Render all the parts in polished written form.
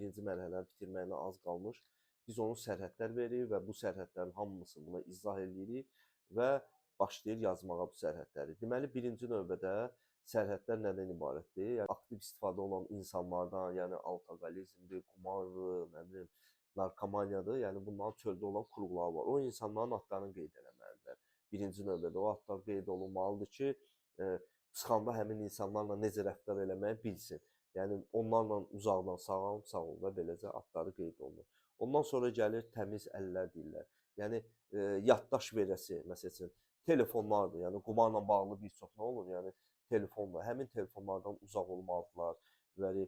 birinci mərhələni bitirməyinə az qalmış. Biz onun sərhədlər veririk və bu sərhədlərin hamısını buna izah edirik və başlayır yazmağa bu sərhədləri. Deməli, birinci növbədə sərhədlər nədən ibarətdir? Yəni, aktiv istifadə olan insanlardan, yəni alkoqolizmdir, qumardır, nə bilim, narkomaniyadır, yəni bunların çöldə olan qurğuları var. O insanların adlarını qeyd eləməlidirlər. Birinci növbədə o adlar qeyd olunmalıdır ki, çıxanda həmin insanlarla necə rəftar eləməyi bilsin. Yəni onlarla uzaqdan sağ ol və beləcə adları qeyd olunur. Ondan sonra gəlir təmiz əllər deyirlər. Yəni yaddaş verəsi, məsəl üçün telefonlardır. Yəni qumarla bağlı bir çox nə olur? Yəni telefonla, həmin telefonlardan uzaq olmalıdırlar. Və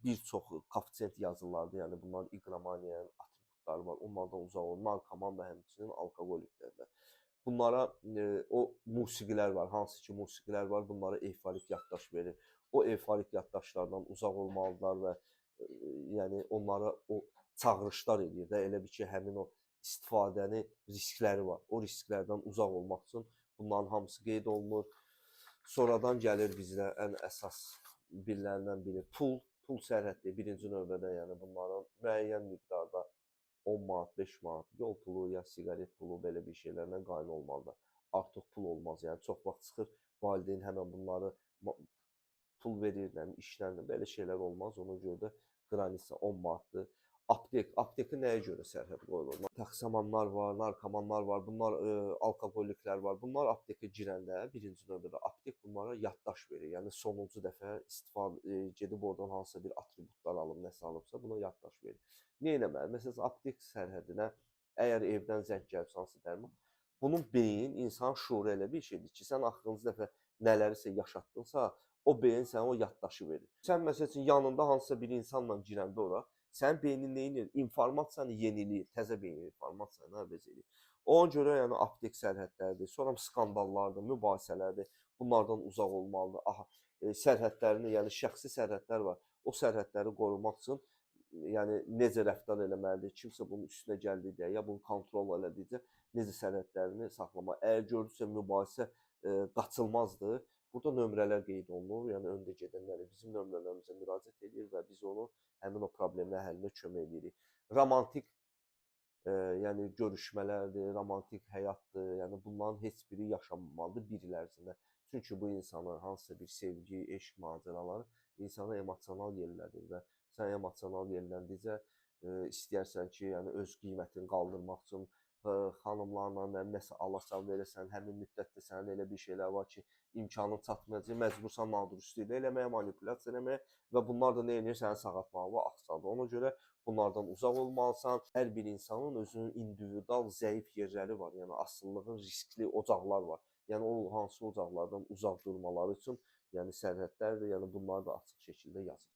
bir çox koeffisient yazırlardı. Yəni bunlar iqromaniyanın atributları var. Onlardan uzaq olun. Narkoman da həmçinin alkoqoliklər də. Bunlara o musiqilər var, hansı ki musiqilər var, bunlara eyforik yaddaş verir. O eyforik yaddaşlardan uzaq olmalıdırlar və yəni onlara o çağırışlar edir də, elə bir ki, həmin o istifadəni riskləri var. O risklərdən uzaq olmaq üçün bunların hamısı qeyd olunur. Sonradan gəlir bizdə ən əsas birlərindən biri pul sərhəddir. Birinci növbədə yəni bunların müəyyən miqdarda 10 manat, 5 manat yol pulu ya siqaret pulu belə bir şeylərlə qaynı olmalıdır. Artıq pul olmaz. Yəni çox vaxt çıxır valideyn həmən bunları pul verir, işlərlə belə şeylər olmaz. Ona görə də qranisa 10 manatdır. Apteka nəyə görə sərhəd qoyulur? Taxsamanlar var, narkomanlar var, bunlar alkoqoliklər var. Bunlar apteka girəndə birinci növbədə aptek bunlara yaddaş verir. Yəni sonuncu dəfə gedib oradan hansısa bir atributlar alıb, nəsə alıbsa buna yaddaş verir. Nə etməli? Məsələn, aptek sərhədinə əgər evdən zəng gəlibsə hansı dərman, bunun beyin, insan şuuru elə bir şeydir ki, sən axırıncı dəfə nələrisə yaşatdınsa, o beyin sənə o yaddaşı verir. Sən məsəl üçün yanında hansısa bir insanla girəndə ora, sənin beynin nə edir? İnformasiyanı yeniləyir, təzə beyin informasiyanı əvəz edir. Ona görə yəni aptek sərhədləridir, sonra skandallardır, mübahisələrdir, bunlardan uzaq olmalıdır. Aha, sərhədlərini, yəni şəxsi sərhədlər var. O sərhədləri qorumaq üçün yəni necə rəftar eləməlidir, kimsə bunun üstünə gəldikdə, ya bunu kontrol elədikcə necə sərhədlərini saxlamaq. Əgər görürsə mübahisə qaçılmazdır, burada nömrələr qeyd olunur, yəni öndə gedənləri bizim nömrələrimizə müraciət edir və biz onu həmin o problemlər həllinə kömək edirik. Romantik yəni görüşmələrdir, romantik həyatdır, yəni bunların heç biri yaşanmamalıdır bir il ərzində. Çünki bu insanın hansısa bir sevgi, eşq macəraları insanı emosional yerlədir və sən emosional yerləndikcə istəyərsən ki, yəni öz qiymətini qaldırmaq üçün xanımlarla nəsə alasan verəsən, həmin müddətdə sənin elə bir şeylər var ki, imkanın çatmayacaq, məcbursan nadürüstlüklə eləməyə, manipulyasiya eləməyə və bunlar da nə edir? Sənin sağaltmağını axsaldır. Ona görə bunlardan uzaq olmalısan. Hər bir insanın özünün individual zəif yerləri var, yəni asılılığın riskli ocaqlar var. Yəni o hansı ocaqlardan uzaq durmaları üçün yəni sərhədlərdir, yəni bunları da açıq şəkildə yazır.